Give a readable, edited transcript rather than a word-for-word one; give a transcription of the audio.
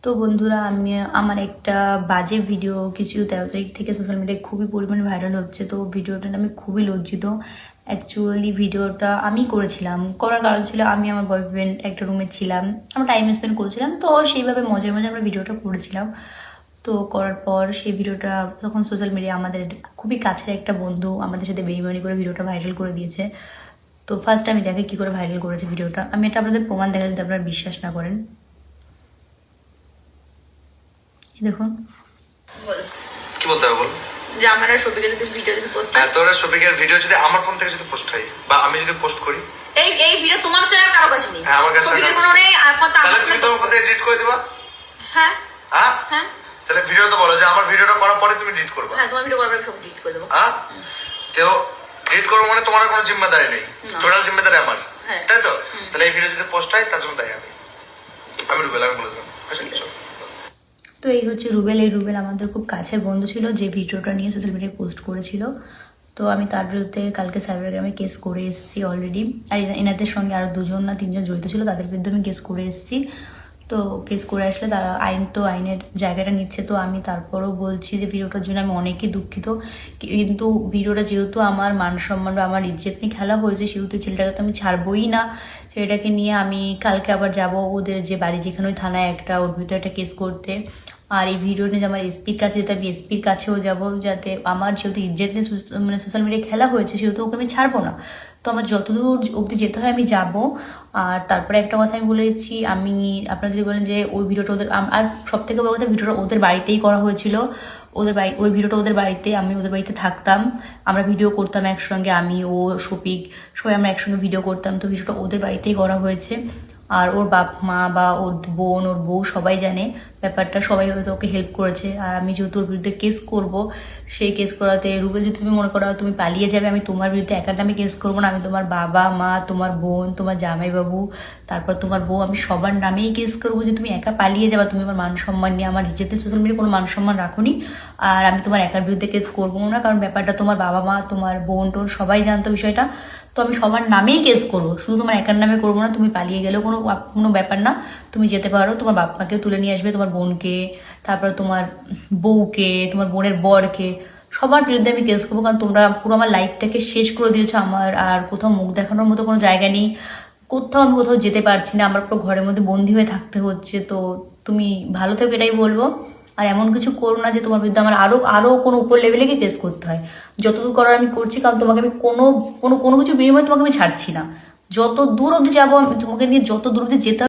তো বন্ধুরা, আমি আমার একটা বাজে ভিডিও কিছু 13 তারিখ থেকে সোশ্যাল মিডিয়ায় খুবই পরিমাণে ভাইরাল হচ্ছে। তো ভিডিওটা আমি খুবই লজ্জিত। অ্যাকচুয়ালি ভিডিওটা আমি করেছিলাম, করার কারণ ছিল আমি আমার বয়ফ্রেন্ড একটা রুমে ছিলাম, আমরা টাইম স্পেন্ড করছিলাম, তো সেইভাবে মজার মজায় আমরা ভিডিওটা করেছিলাম। তো করার পর সেই ভিডিওটা তখন সোশ্যাল মিডিয়া আমাদের খুবই কাছের একটা বন্ধু আমাদের সাথে বেইমানি করে ভিডিওটা ভাইরাল করে দিয়েছে। তো ফার্স্ট আমি দেখে কী করে ভাইরাল করেছে ভিডিওটা, আমি এটা আপনাদের প্রমাণ দেখা যদি আপনারা বিশ্বাস না করেন। দেখুন, কি বলতে হবে বল। যে আমার আর শফিকের যদি ভিডিও যদি পোস্ট হ্যাঁ, তোর আর শফিকের ভিডিও যদি আমার ফোন থেকে যদি পোস্ট হয় বা আমি যদি পোস্ট করি, এই ভিডিও তোমার চ্যানেল কারো কাছে নেই। হ্যাঁ, আমার কাছে শফিকের কোনো নেই, আর কথা তাহলে তুমি তোর ফোন থেকে এডিট করে দিবা। হ্যাঁ হ্যাঁ হ্যাঁ তাহলে ভিডিও তো বলো যে আমার ভিডিওটা করার পরে তুমি এডিট করবা। হ্যাঁ, তোমার ভিডিও করার পরে সব ডিলিট করে দেবো। হ্যাঁ, তো এডিট করবো মানে তোমার কোনো জিম্মেদারি নেই, টোটাল জিম্মেদারি আমার, হ্যাঁ। তাই তো? তাহলে এই ভিডিও যদি পোস্ট হয় তার জন্য দায়ী আমি রুবেল, আমি বলে দিলাম। তো এই হচ্ছে রুবেল। এই রুবেল আমাদের খুব কাছের বন্ধু ছিল, যে ভিডিওটা নিয়ে সোশ্যাল মিডিয়ায় পোস্ট করেছিল। তো আমি তার বিরুদ্ধে কালকে সাইবার ক্রাইমে কেস করে এসেছি অলরেডি। আর এনাদের সঙ্গে আরও 2 না 3 জন জড়িত ছিল, তাদের বিরুদ্ধে আমি কেস করে এসেছি। তো কেস করে আসলে তারা আইনের জায়গাটা নিচ্ছে। তো আমি তারপরও বলছি যে ভিডিওটার জন্য আমি অনেকই দুঃখিত, কিন্তু ভিডিওটা যেহেতু আমার মান সম্মান বা আমার ইজ্জত নিয়ে খেলা হয়েছে, সেহেতু ছেলেটাকে তো আমি ছাড়বই না। ছেলেটাকে নিয়ে আমি কালকে আবার যাব ওদের যে বাড়ি, যেখানে ওই থানায় একটা ওর ভিতরে একটা কেস করতে। আর এই ভিডিও নিয়ে আমার এসপির কাছে যেতে, আমি এসপির কাছেও যাব, যাতে আমার যেহেতু ইজ্জত নিয়ে মানে সোশ্যাল মিডিয়ায় খেলা হয়েছে, সেহেতু ওকে আমি ছাড়বো না। তো আমার যতদূর অবধি যেতে হয় আমি যাব। আর তারপরে একটা কথা আমি বলেছি, আমি আপনারা যদি বলেন যে ওই ভিডিওটা ওদের, আর সব থেকে বড় কথা, ভিডিওটা ওদের বাড়িতেই করা হয়েছিল। ওই ভিডিওটা ওদের বাড়িতে, আমি ওদের বাড়িতে থাকতাম, আমরা ভিডিও করতাম একসঙ্গে, আমি, ও, শফিক, সবাই আমরা একসঙ্গে ভিডিও করতাম। তো ভিডিওটা ওদের বাড়িতেই করা হয়েছে। আর ওর বাপ মা বা ওর বোন, ওর বউ সবাই জানে ব্যাপারটা, সবাই হয়তো ওকে হেল্প করেছে। আর আমি যেহেতু ওর বিরুদ্ধে কেস করব, সেই কেস করাতে রুবেল, যদি তুমি মনে করো তুমি পালিয়ে যাবে, আমি তোমার বিরুদ্ধে একার নামে কেস করবো না, আমি তোমার বাবা মা, তোমার বোন, তোমার জামাইবাবু, তারপর তোমার বউ, আমি সবার নামেই কেস করবো যে তুমি একা পালিয়ে যাবা, তুমি আমার মান সম্মান নিয়ে, আমার নিজেতে সোশ্যাল মিডিয়ায় কোনো মান সম্মান রাখোনি। আর আমি তোমার একার বিরুদ্ধে কেস করবো না, কারণ ব্যাপারটা তোমার বাবা মা, তোমার বোন টোন সবাই জানতো বিষয়টা। তো আমি সবার নামেই কেস করবো, শুধু তোমার একার নামে করবো না। তুমি পালিয়ে গেলেও কোনো ব্যাপার না, তুমি যেতে পারো, তোমার বাপ মাকেও তুলে নিয়ে আসবে, তোমার বোনকে, তারপর তোমার বউকে, তোমার বোনের বরকে, সবার বিরুদ্ধে আমি কেস করবো। কারণ তোমরা পুরো আমার লাইফটাকে শেষ করে দিয়েছো, আমার আর কোথাও মুখ দেখানোর মতো কোনো জায়গা নেই, আমি কোথাও যেতে পারছি না, আমার পুরো ঘরের মধ্যে বন্দি হয়ে থাকতে হচ্ছে। তো তুমি ভালো থেকো, এটাই বলবো। আর এমন কিছু করো না যে তোমার বিরুদ্ধে আমার আরো কোনো উপর লেভেলে গিয়ে কেস করতে হয়। যতদূর করার আমি করছি, কারণ তোমাকে আমি কোনো কিছু বিনিময়ে তোমাকে আমি ছাড়ছি না। যত দূর অবধি যাবো, তোমাকে নিয়ে যত দূর অবধি যেতে